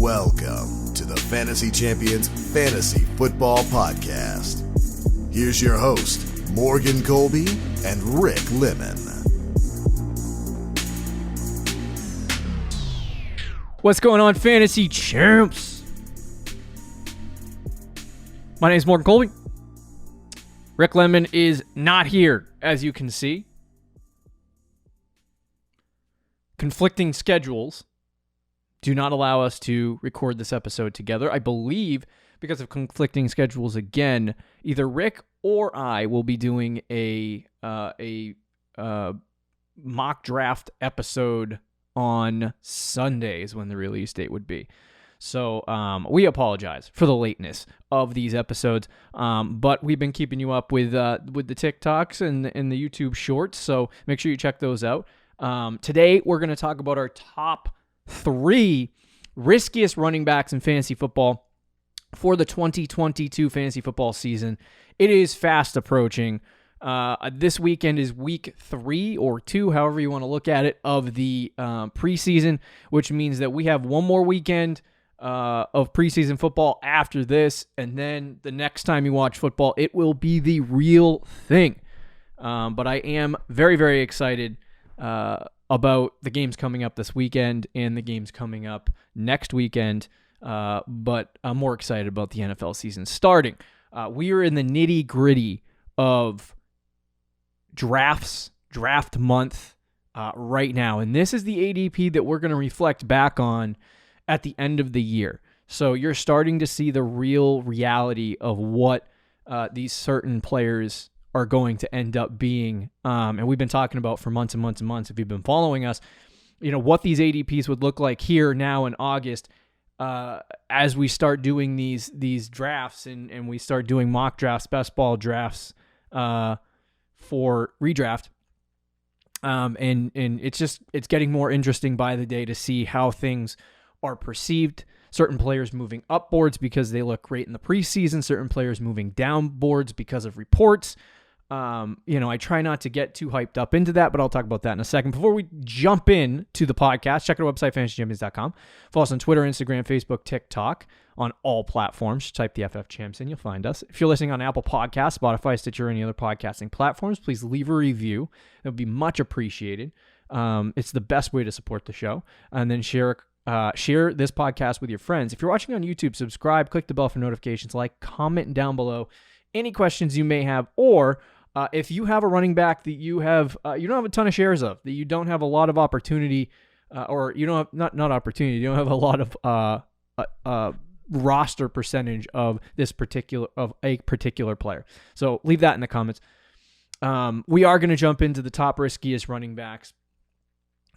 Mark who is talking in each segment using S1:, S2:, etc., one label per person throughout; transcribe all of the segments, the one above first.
S1: Welcome to the Fantasy Champions Fantasy Football Podcast. Here's your host, Morgan Colby and Rick Lemon.
S2: What's going on, Fantasy Champs? My name is Morgan Colby. Rick Lemon is not here, as you can see. Conflicting schedules do not allow us to record this episode together. I believe because of conflicting schedules again, either Rick or I will be doing a mock draft episode on Sundays when the release date would be. So we apologize for the lateness of these episodes, but we've been keeping you up with the TikToks and the YouTube Shorts, so make sure you check those out. Today, we're going to talk about our top 3 riskiest running backs in fantasy football for the 2022 fantasy football season. It is fast approaching. This weekend is week 3 or 2, however you want to look at it, of the preseason, which means that we have one more weekend of preseason football after this, and then the next time you watch football, it will be the real thing. But I am very, very excited about the games coming up this weekend and the games coming up next weekend, but I'm more excited about the NFL season starting. We are in the nitty-gritty of draft month right now, and this is the ADP that we're going to reflect back on at the end of the year. So you're starting to see the real reality of what these certain players are going to end up being, and we've been talking about for months and months and months, if you've been following us, you know, what these ADPs would look like here now in August as we start doing these drafts and we start doing mock drafts, best ball drafts for redraft. And it's getting more interesting by the day to see how things are perceived. Certain players moving up boards because they look great in the preseason, certain players moving down boards because of reports. I try not to get too hyped up into that, but I'll talk about that in a second. Before we jump in to the podcast, check out our website, fantasychampions.com. Follow us on Twitter, Instagram, Facebook, TikTok, on all platforms. Just type the FF Champs in, you'll find us. If you're listening on Apple Podcasts, Spotify, Stitcher, or any other podcasting platforms, please leave a review. It would be much appreciated. It's the best way to support the show. And then share this podcast with your friends. If you're watching on YouTube, subscribe, click the bell for notifications, comment down below any questions you may have, or if you have a running back that you don't have a ton of shares of, that you don't have a lot of opportunity, or you don't have not opportunity, you don't have a lot of roster percentage of a particular player. So leave that in the comments. We are going to jump into the top riskiest running backs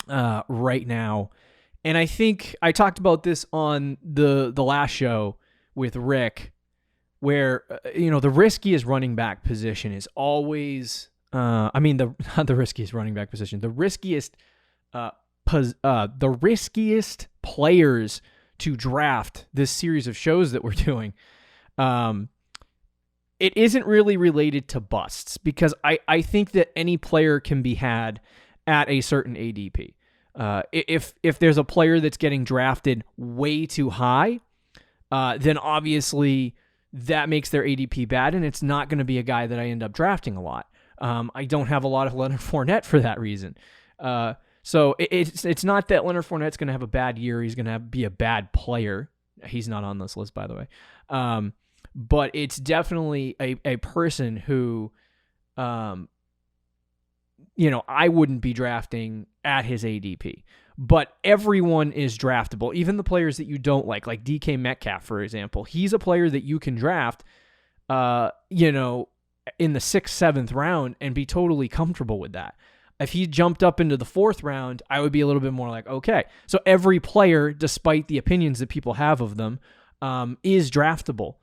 S2: right now. And I think I talked about this on the last show with Rick, where, the riskiest running back position is always, not the riskiest running back position, the riskiest players to draft this series of shows that we're doing. It isn't really related to busts, because I think that any player can be had at a certain ADP. If there's a player that's getting drafted way too high, then obviously that makes their ADP bad, and it's not going to be a guy that I end up drafting a lot. I don't have a lot of Leonard Fournette for that reason. So it's not that Leonard Fournette's going to have a bad year. He's going to be a bad player. He's not on this list, by the way. But it's definitely a person who, I wouldn't be drafting at his ADP. But everyone is draftable, even the players that you don't like DK Metcalf, for example. He's a player that you can draft, in the 6th, 7th round and be totally comfortable with that. If he jumped up into the 4th round, I would be a little bit more like, okay. So every player, despite the opinions that people have of them, is draftable.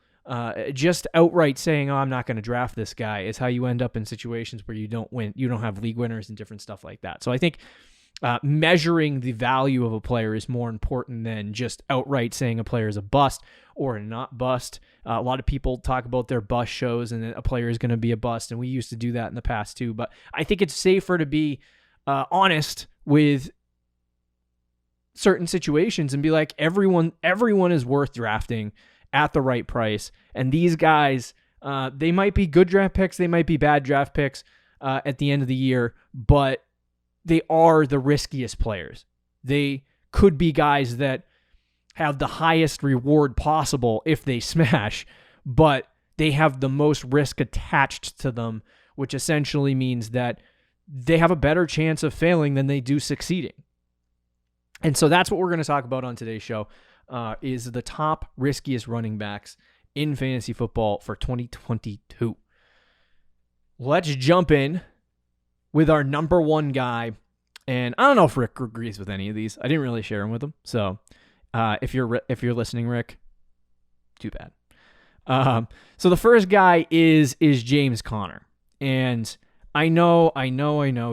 S2: Just outright saying, I'm not going to draft this guy is how you end up in situations where you don't win. You don't have league winners and different stuff like that. So I think measuring the value of a player is more important than just outright saying a player is a bust or not bust. A lot of people talk about their bust shows and a player is going to be a bust, and we used to do that in the past too. But I think it's safer to be honest with certain situations and be like, everyone is worth drafting at the right price. And these guys, they might be good draft picks, they might be bad draft picks at the end of the year, but they are the riskiest players. They could be guys that have the highest reward possible if they smash, but they have the most risk attached to them, which essentially means that they have a better chance of failing than they do succeeding. And so that's what we're going to talk about on today's show, is the top riskiest running backs in fantasy football for 2022. Let's jump in with our number one guy. And I don't know if Rick agrees with any of these. I didn't really share them with him. So if you're listening, Rick, too bad. So the first guy is James Conner. And I know.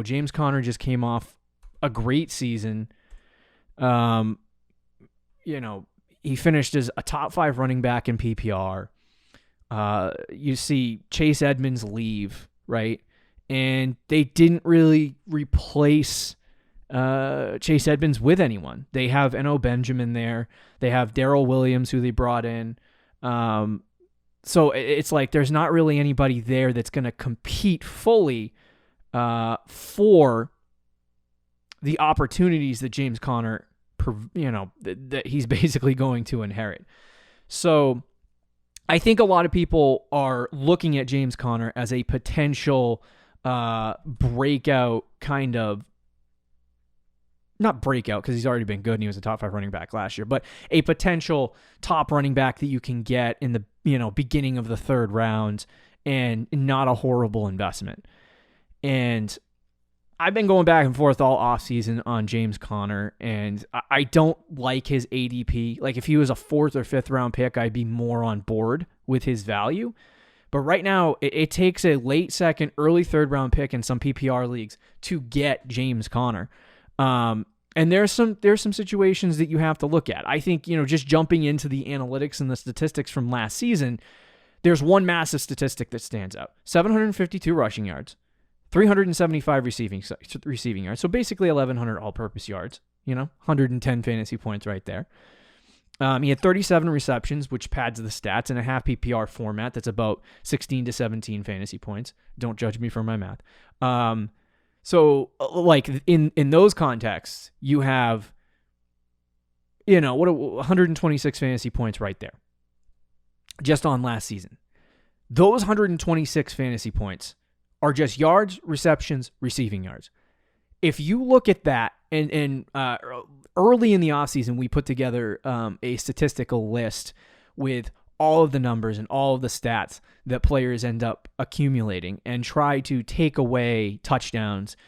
S2: James Conner just came off a great season. He finished as a top 5 running back in PPR. You see Chase Edmonds leave, right? And they didn't really replace Chase Edmonds with anyone. They have Eno Benjamin there. They have Darrell Williams, who they brought in. So it's like there's not really anybody there that's going to compete fully for the opportunities that James Conner, that he's basically going to inherit. So I think a lot of people are looking at James Conner as a potential breakout kind of, not breakout because he's already been good and he was a top 5 running back last year, but a potential top running back that you can get in the beginning of the 3rd round and not a horrible investment. And I've been going back and forth all offseason on James Conner, and I don't like his ADP. Like, if he was a 4th or 5th round pick, I'd be more on board with his value. But right now, it takes a late 2nd, early 3rd round pick in some PPR leagues to get James Conner. And there's some situations that you have to look at. I think, just jumping into the analytics and the statistics from last season, there's one massive statistic that stands out. 752 rushing yards. 375 receiving yards. So basically 1,100 all-purpose yards, 110 fantasy points right there. He had 37 receptions, which pads the stats in a half PPR format. That's about 16 to 17 fantasy points. Don't judge me for my math. So like in those contexts, you have, 126 fantasy points right there just on last season. Those 126 fantasy points are just yards, receptions, receiving yards. If you look at that, and early in the offseason, we put together a statistical list with all of the numbers and all of the stats that players end up accumulating and try to take away touchdowns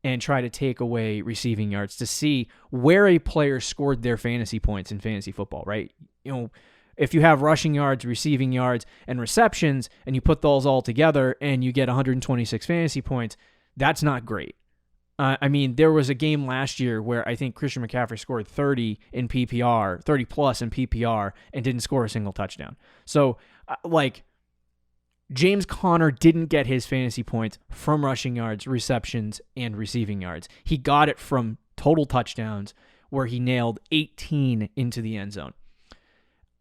S2: and try to take away receiving yards to see where a player scored their fantasy points in fantasy football, right? If you have rushing yards, receiving yards, and receptions, and you put those all together and you get 126 fantasy points, that's not great. There was a game last year where I think Christian McCaffrey scored 30 plus in PPR, and didn't score a single touchdown. So, James Conner didn't get his fantasy points from rushing yards, receptions, and receiving yards. He got it from total touchdowns, where he nailed 18 into the end zone.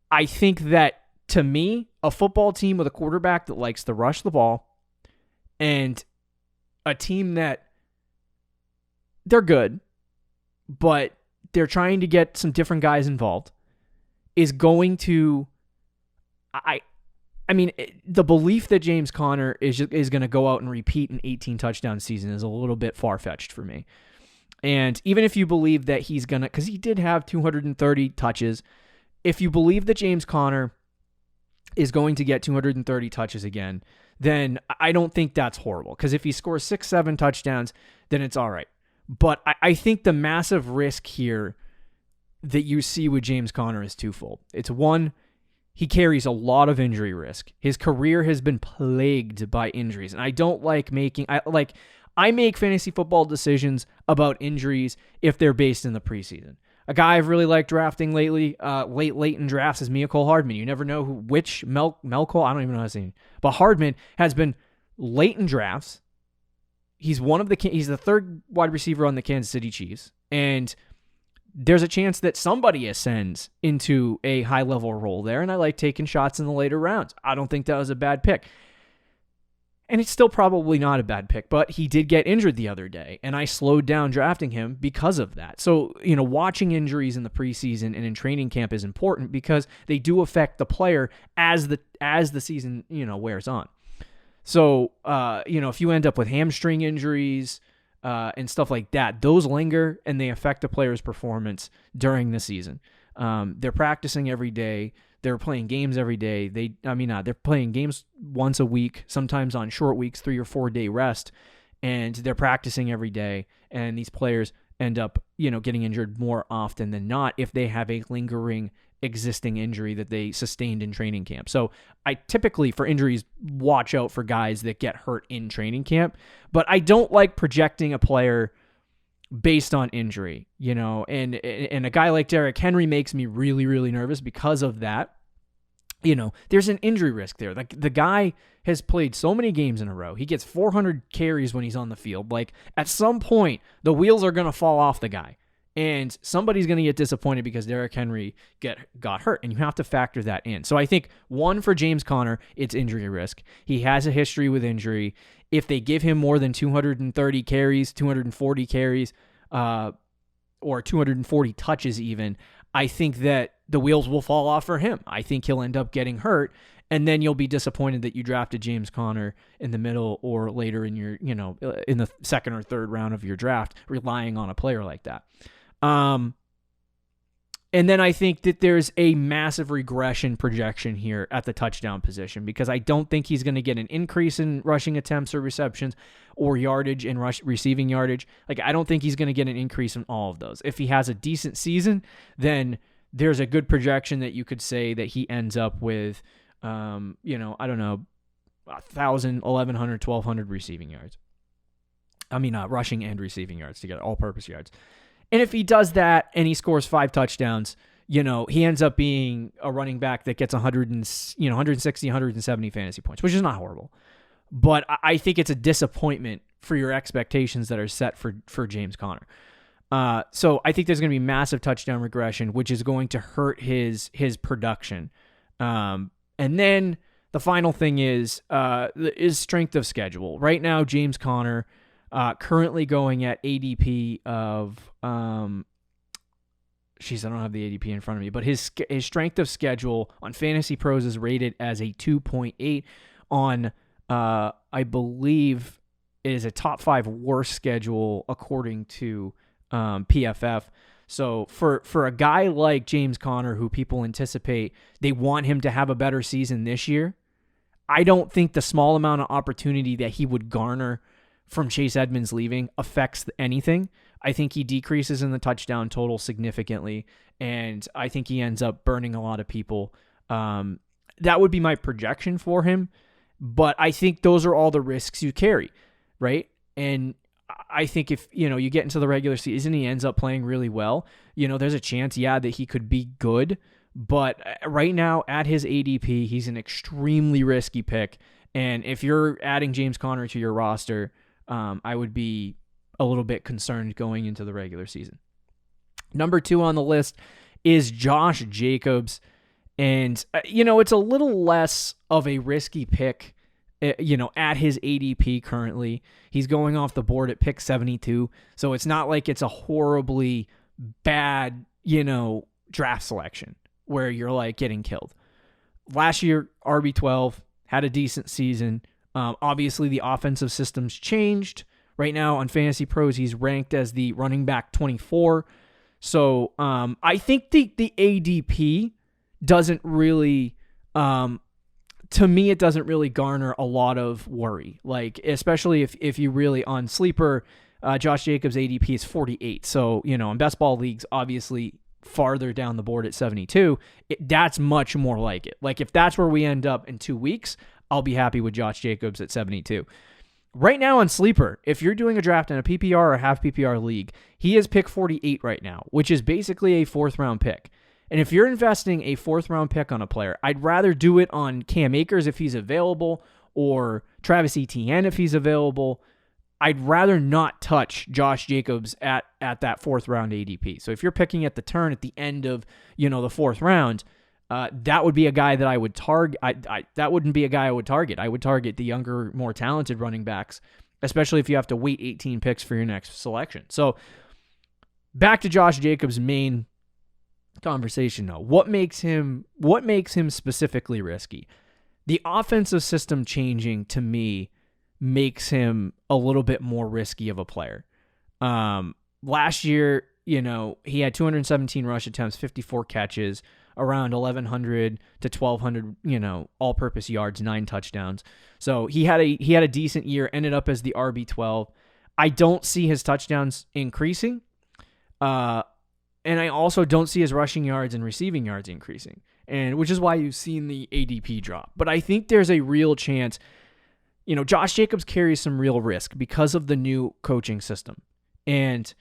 S2: I think that, to me, a football team with a quarterback that likes to rush the ball and a team that they're good, but they're trying to get some different guys involved is going to, the belief that James Conner is going to go out and repeat an 18 touchdown season is a little bit far-fetched for me. And even if you believe that he's going to, because he did have 230 touches, if you believe that James Conner is going to get 230 touches again, then I don't think that's horrible. Because if he scores 6-7 touchdowns, then it's all right. But I think the massive risk here that you see with James Conner is twofold. It's one, he carries a lot of injury risk. His career has been plagued by injuries. And I don't like I make fantasy football decisions about injuries if they're based in the preseason. A guy I've really liked drafting lately, late in drafts, is Mecole Hardman. You never know which Melcole, I don't even know how to say it. But Hardman has been late in drafts. He's the 3rd wide receiver on the Kansas City Chiefs. And there's a chance that somebody ascends into a high-level role there, and I like taking shots in the later rounds. I don't think that was a bad pick. And it's still probably not a bad pick, but he did get injured the other day, and I slowed down drafting him because of that. So, watching injuries in the preseason and in training camp is important because they do affect the player as the season, wears on. So, if you end up with hamstring injuries and stuff like that, those linger and they affect the player's performance during the season. They're practicing every day. They're playing games every day. They're playing games once a week, sometimes on short weeks, 3 or 4 day rest, and they're practicing every day. And these players end up, getting injured more often than not if they have a lingering existing injury that they sustained in training camp. So I typically, for injuries, watch out for guys that get hurt in training camp, but I don't like projecting a player based on injury, and a guy like Derrick Henry makes me really, really nervous because of that. There's an injury risk there. Like, the guy has played so many games in a row. He gets 400 carries when he's on the field. Like, at some point, the wheels are going to fall off the guy, and somebody's going to get disappointed because Derrick Henry got hurt, and you have to factor that in. So I think, one, for James Conner, it's injury risk. He has a history with injury. If they give him more than 230 carries, 240 carries, or 240 touches even, I think that the wheels will fall off for him. I think he'll end up getting hurt, and then you'll be disappointed that you drafted James Conner in the middle or later in your, in the second or third round of your draft, relying on a player like that. And then I think that there's a massive regression projection here at the touchdown position because I don't think he's going to get an increase in rushing attempts or receptions or yardage and receiving yardage. Like, I don't think he's going to get an increase in all of those. If he has a decent season, then there's a good projection that you could say that he ends up with, 1,000, 1,100, 1,200 receiving yards. Rushing and receiving yards together, all-purpose yards. And if he does that and he scores 5 touchdowns, he ends up being a running back that gets 160, 170 fantasy points, which is not horrible. But I think it's a disappointment for your expectations that are set for James Conner. So I think there's going to be massive touchdown regression, which is going to hurt his production. And then the final thing is strength of schedule. Right now, James Conner, currently going at ADP of, I don't have the ADP in front of me, but his strength of schedule on Fantasy Pros is rated as a 2.8 on, I believe it is a top 5 worst schedule according to PFF. So for a guy like James Conner, who people anticipate they want him to have a better season this year, I don't think the small amount of opportunity that he would garner from Chase Edmonds leaving affects anything. I think he decreases in the touchdown total significantly, and I think he ends up burning a lot of people. That would be my projection for him, but I think those are all the risks you carry, right? And I think if, you get into the regular season, he ends up playing really well, there's a chance, that he could be good, but right now at his ADP, he's an extremely risky pick, and if you're adding James Conner to your roster, I would be a little bit concerned going into the regular season. Number 2 on the list is Josh Jacobs. And, it's a little less of a risky pick, at his ADP currently. He's going off the board at pick 72. So it's not like it's a horribly bad, draft selection where you're like getting killed. Last year, RB12, had a decent season. Obviously, the offensive system's changed. Right now on Fantasy Pros, he's ranked as the running back 24. So I think the ADP doesn't really, to me, it doesn't really garner a lot of worry. Like, especially if you really on Sleeper, Josh Jacobs' ADP is 48. So, in best ball leagues, obviously farther down the board at 72, that's much more like it. Like, if that's where we end up in 2 weeks, I'll be happy with Josh Jacobs at 72. Right now on Sleeper, if you're doing a draft in a PPR or a half PPR league, he is pick 48 right now, which is basically a 4th round pick. And if you're investing a 4th round pick on a player, I'd rather do it on Cam Akers if he's available, or Travis Etienne if he's available, I'd rather not touch Josh Jacobs at that 4th round ADP. So if you're picking at the turn at the end of, the 4th round, that would be a guy that I would target. That wouldn't be a guy I would target. I would target the younger, more talented running backs, especially if you have to wait 18 picks for your next selection. So back to Josh Jacobs' main conversation though. What makes him specifically risky? The offensive system changing, to me, makes him a little bit more risky of a player. Last year, he had 217 rush attempts, 54 catches, around 1,100 to 1,200, all-purpose yards, 9 touchdowns. So he had a decent year, ended up as the RB12. I don't see his touchdowns increasing, and I also don't see his rushing yards and receiving yards increasing, and which is why you've seen the ADP drop. But I think there's a real chance. Josh Jacobs carries some real risk because of the new coaching system. And,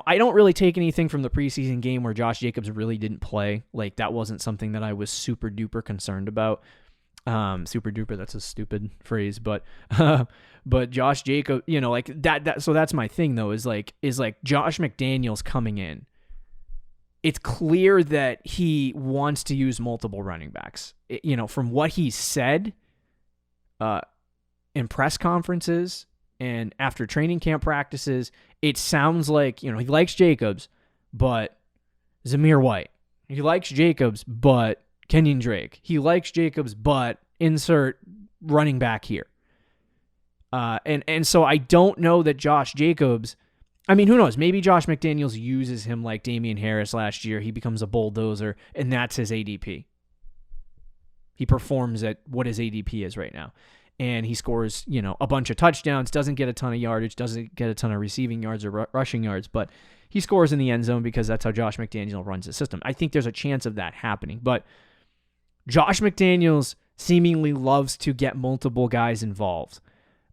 S2: I don't really take anything from the preseason game where Josh Jacobs really didn't play. Like, that wasn't something that I was super duper concerned about. Super duper, that's a stupid phrase, but Josh Jacobs, so that's my thing though, is like Josh McDaniels coming in. It's clear that he wants to use multiple running backs. From what he said, in press conferences and after training camp practices, it sounds like, he likes Jacobs, but Zamir White. He likes Jacobs, but Kenyon Drake. He likes Jacobs, but insert running back here. And so I don't know that Josh Jacobs, who knows? Maybe Josh McDaniels uses him like Damian Harris last year. He becomes a bulldozer, and that's his ADP. He performs at what his ADP is right now. And he scores, a bunch of touchdowns, doesn't get a ton of yardage, doesn't get a ton of receiving yards or rushing yards, but he scores in the end zone because that's how Josh McDaniels runs his system. I think there's a chance of that happening, but Josh McDaniels seemingly loves to get multiple guys involved.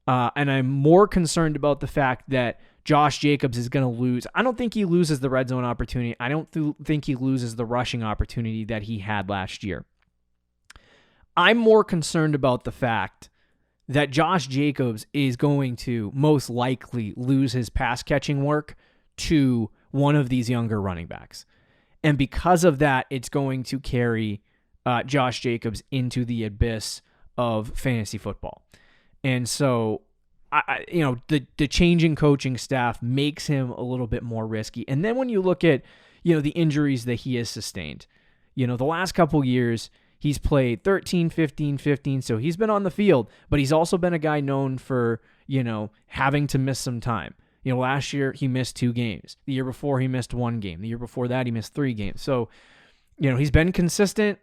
S2: And I'm more concerned about the fact that Josh Jacobs is going to lose. I don't think he loses the red zone opportunity. I don't think he loses the rushing opportunity that he had last year. I'm more concerned about the fact that Josh Jacobs is going to most likely lose his pass catching work to one of these younger running backs. And because of that, it's going to carry Josh Jacobs into the abyss of fantasy football. And so, the changing coaching staff makes him a little bit more risky. And then when you look at, the injuries that he has sustained, the last couple years, he's played 13, 15, 15, so he's been on the field, but he's also been a guy known for, having to miss some time. Last year he missed 2 games. The year before he missed 1 game. The year before that he missed 3 games. So, he's been consistent,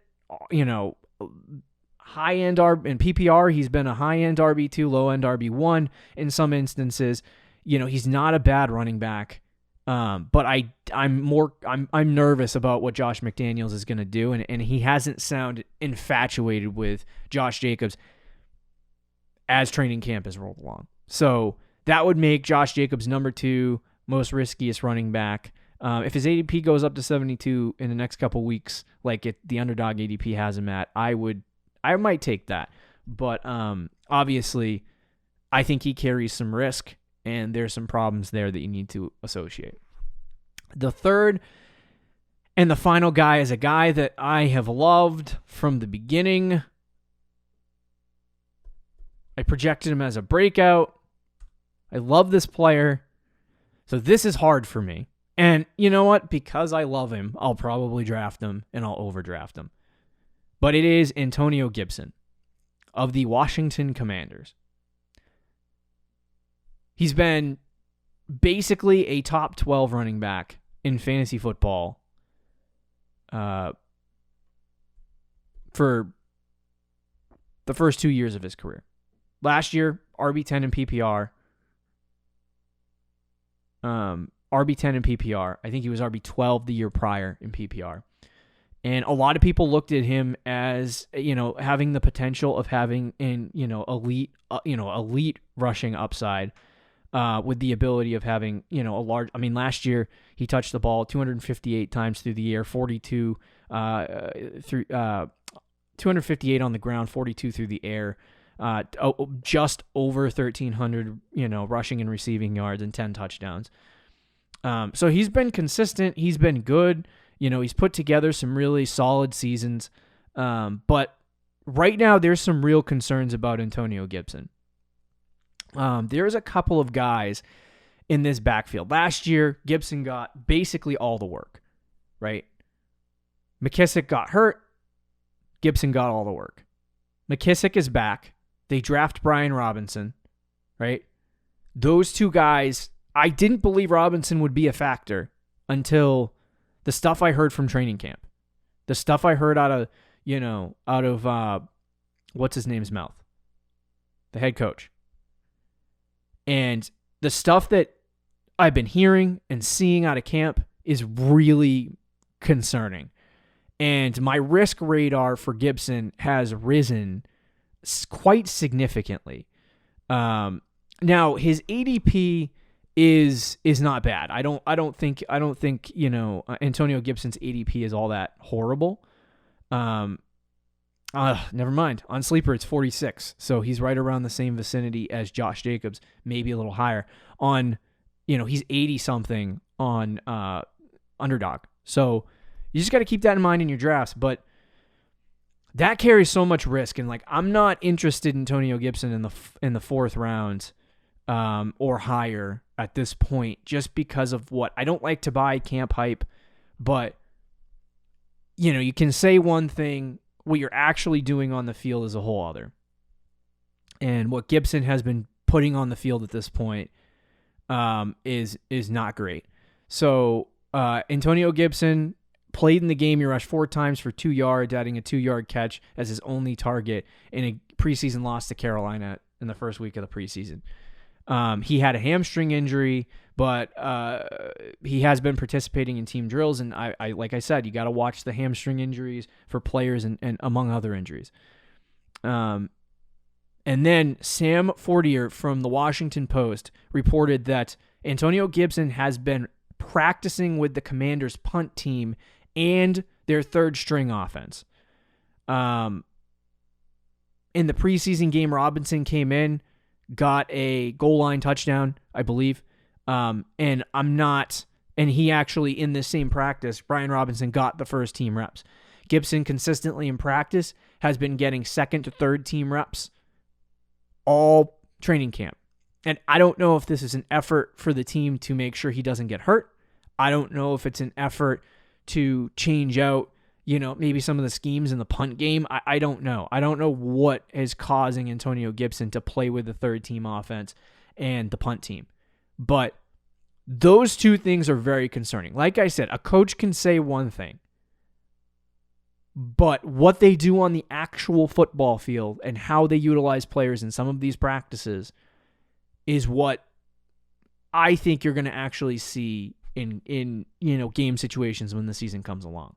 S2: high-end in PPR, he's been a high-end RB2, low-end RB1 in some instances. He's not a bad running back. But I'm nervous about what Josh McDaniels is going to do, and he hasn't sounded infatuated with Josh Jacobs as training camp has rolled along. So that would make Josh Jacobs number 2 most riskiest running back. If his ADP goes up to 72 in the next couple weeks, like the underdog ADP has him at, I might take that. But obviously, I think he carries some risk, and there's some problems there that you need to associate. The third and the final guy is a guy that I have loved from the beginning. I projected him as a breakout. I love this player. So this is hard for me. And you know what? Because I love him, I'll probably draft him and I'll overdraft him. But it is Antonio Gibson of the Washington Commanders. He's been basically a top 12 running back in fantasy football for the first 2 years of his career. Last year, RB10 in PPR. RB10 in PPR. I think he was RB12 the year prior in PPR. And a lot of people looked at him as, having the potential of having an, elite rushing upside. With the ability of having, a large... last year he touched the ball 258 times through the air, 258 on the ground, 42 through the air. just over 1,300, rushing and receiving yards and 10 touchdowns. So he's been consistent. He's been good. He's put together some really solid seasons. But right now, there's some real concerns about Antonio Gibson. There's a couple of guys in this backfield. Last year, Gibson got basically all the work, right? McKissick got hurt. Gibson got all the work. McKissick is back. They draft Brian Robinson, right? Those two guys, I didn't believe Robinson would be a factor until the stuff I heard from training camp. The stuff I heard out of what's his name's mouth? The head coach. And the stuff that I've been hearing and seeing out of camp is really concerning. And my risk radar for Gibson has risen quite significantly. Now his ADP is not bad. I don't think Antonio Gibson's ADP is all that horrible. Never mind. On Sleeper, it's 46. So he's right around the same vicinity as Josh Jacobs, maybe a little higher. He's 80-something on Underdog. So you just got to keep that in mind in your drafts. But that carries so much risk. And, I'm not interested in Antonio Gibson in the fourth round or higher at this point just because of what I don't like to buy camp hype. But, you can say one thing. What you're actually doing on the field is a whole other. And what Gibson has been putting on the field at this point is not great. So Antonio Gibson played in the game. He rushed 4 times for 2 yards, adding a 2-yard catch as his only target in a preseason loss to Carolina in the first week of the preseason. He had a hamstring injury, but he has been participating in team drills. And I like I said, you got to watch the hamstring injuries for players and among other injuries. And then Sam Fortier from the Washington Post reported that Antonio Gibson has been practicing with the Commanders' punt team and their third string offense. In the preseason game, Robinson came in, got a goal line touchdown, I believe. And he actually, in this same practice, Brian Robinson got the first team reps. Gibson consistently in practice has been getting second to third team reps all training camp. And I don't know if this is an effort for the team to make sure he doesn't get hurt. I don't know if it's an effort to change out, maybe some of the schemes in the punt game. I don't know. I don't know what is causing Antonio Gibson to play with the third team offense and the punt team. But those two things are very concerning. Like I said, a coach can say one thing, but what they do on the actual football field and how they utilize players in some of these practices is what I think you're going to actually see in game situations when the season comes along.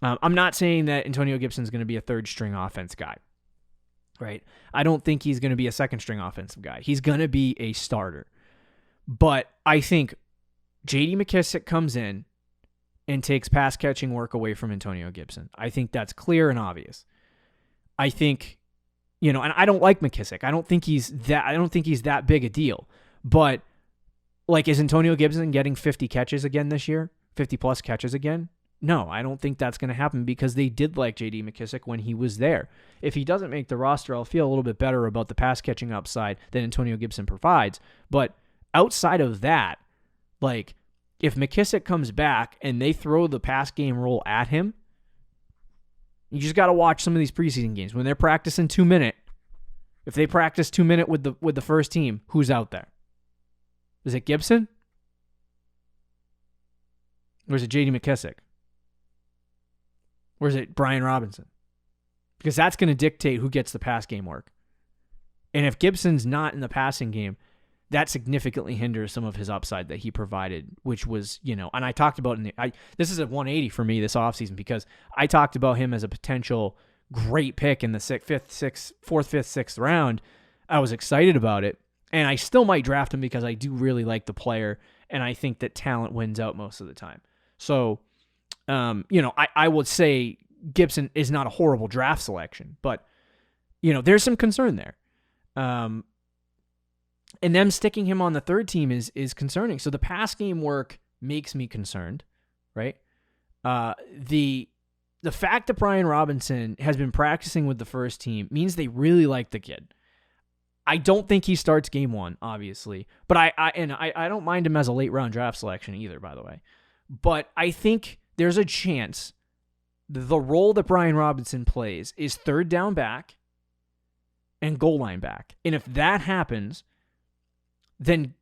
S2: I'm not saying that Antonio Gibson is going to be a third string offense guy, right? I don't think he's going to be a second string offensive guy. He's going to be a starter. But I think J.D. McKissick comes in and takes pass catching work away from Antonio Gibson. I think that's clear and obvious. I think, and I don't like McKissick. I don't think he's that big a deal. But is Antonio Gibson getting 50 catches again this year? 50 plus catches again? No, I don't think that's going to happen because they did like J.D. McKissick when he was there. If he doesn't make the roster, I'll feel a little bit better about the pass catching upside that Antonio Gibson provides. But outside of that, if McKissick comes back and they throw the pass game role at him, you just got to watch some of these preseason games. When they're practicing 2-minute, if they practice 2-minute with the first team, who's out there? Is it Gibson? Or is it J.D. McKissick? Or is it Brian Robinson? Because that's going to dictate who gets the pass game work. And if Gibson's not in the passing game, that significantly hinders some of his upside that he provided, which was, and I talked about this is a 180 for me this offseason because I talked about him as a potential great pick in the 4th, 5th, 6th round. I was excited about it, and I still might draft him because I do really like the player, and I think that talent wins out most of the time. So, I would say Gibson is not a horrible draft selection, but there's some concern there. And them sticking him on the third team is concerning. So the pass game work makes me concerned, right? The fact that Brian Robinson has been practicing with the first team means they really like the kid. I don't think he starts game one, obviously, but I don't mind him as a late round draft selection either, by the way. But I think there's a chance the role that Brian Robinson plays is third down back and goal line back. And if that happens, then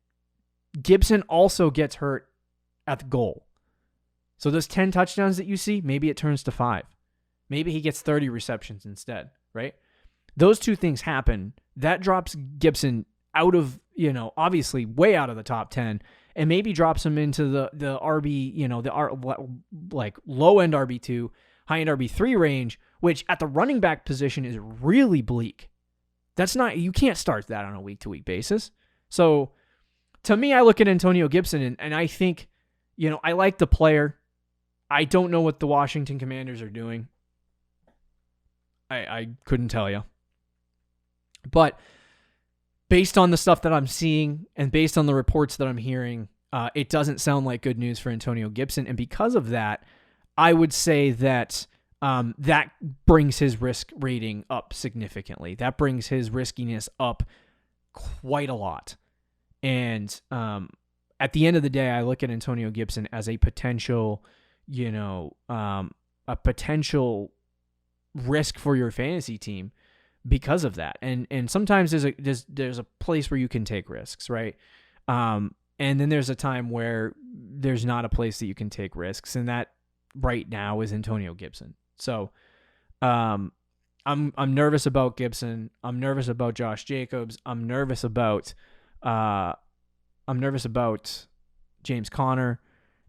S2: Gibson also gets hurt at the goal. So those 10 touchdowns that you see, maybe it turns to 5. Maybe he gets 30 receptions instead, right? Those two things happen. That drops Gibson out of, obviously way out of the top 10, and maybe drops him into the RB, like low end RB2, high end RB3 range, which at the running back position is really bleak. You can't start that on a week to week basis. So to me, I look at Antonio Gibson and I think, I like the player. I don't know what the Washington Commanders are doing. I couldn't tell you. But based on the stuff that I'm seeing and based on the reports that I'm hearing, it doesn't sound like good news for Antonio Gibson. And because of that, I would say that that brings his risk rating up significantly. That brings his riskiness up quite a lot. And at the end of the day, I look at Antonio Gibson as a potential, a potential risk for your fantasy team because of that. And sometimes there's a place where you can take risks, right? And then there's a time where there's not a place that you can take risks, and that right now is Antonio Gibson. So I'm nervous about Gibson. I'm nervous about Josh Jacobs. I'm nervous about James Conner.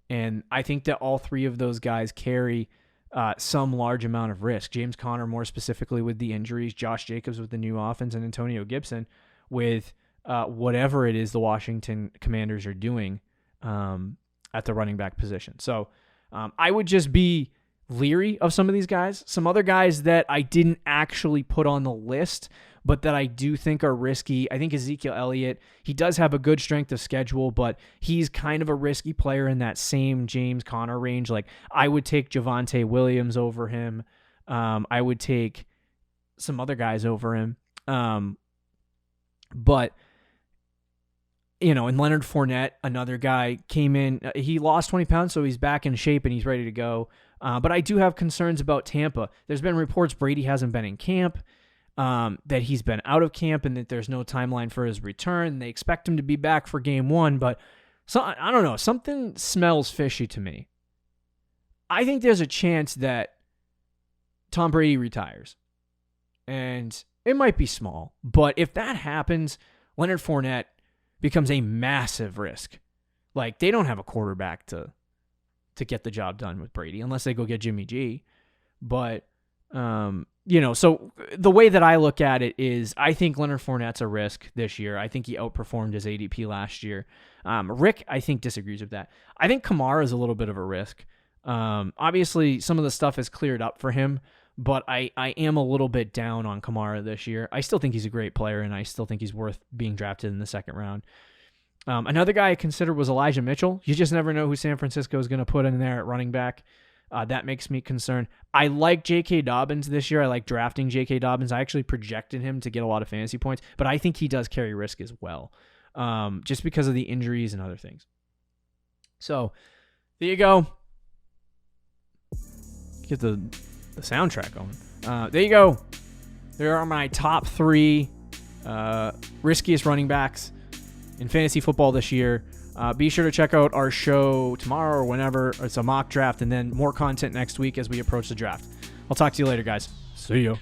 S2: And I think that all three of those guys carry some large amount of risk. James Conner more specifically with the injuries, Josh Jacobs with the new offense, and Antonio Gibson with whatever it is the Washington Commanders are doing at the running back position. So I would just be leery of some of these guys. Some other guys that I didn't actually put on the list, but that I do think are risky. I think Ezekiel Elliott, he does have a good strength of schedule, but he's kind of a risky player in that same James Conner range. Like, I would take Javonte Williams over him. I would take some other guys over him. But, and Leonard Fournette, another guy, came in. He lost 20 pounds, so he's back in shape and he's ready to go. But I do have concerns about Tampa. There's been reports Brady hasn't been in camp, that he's been out of camp, and that there's no timeline for his return. They expect him to be back for game 1, but I don't know. Something smells fishy to me. I think there's a chance that Tom Brady retires, and it might be small, but if that happens, Leonard Fournette becomes a massive risk. Like, they don't have a quarterback to get the job done with Brady unless they go get Jimmy G. But, so the way that I look at it is I think Leonard Fournette's a risk this year. I think he outperformed his ADP last year. Rick, I think, disagrees with that. I think Kamara is a little bit of a risk. Obviously, some of the stuff has cleared up for him, but I am a little bit down on Kamara this year. I still think he's a great player, and I still think he's worth being drafted in the second round. Another guy I considered was Elijah Mitchell. You just never know who San Francisco is going to put in there at running back. That makes me concerned. I like J.K. Dobbins this year. I like drafting J.K. Dobbins. I actually projected him to get a lot of fantasy points, but I think he does carry risk as well, just because of the injuries and other things. So there you go. Get the soundtrack going. There you go. There are my top 3 riskiest running backs in fantasy football this year. Be sure to check out our show tomorrow or whenever. It's a mock draft, and then more content next week as we approach the draft. I'll talk to you later, guys. See you.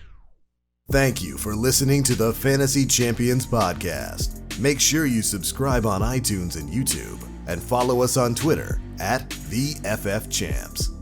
S1: Thank you for listening to the Fantasy Champions Podcast. Make sure you subscribe on iTunes and YouTube, and follow us on Twitter @TheFFChamps.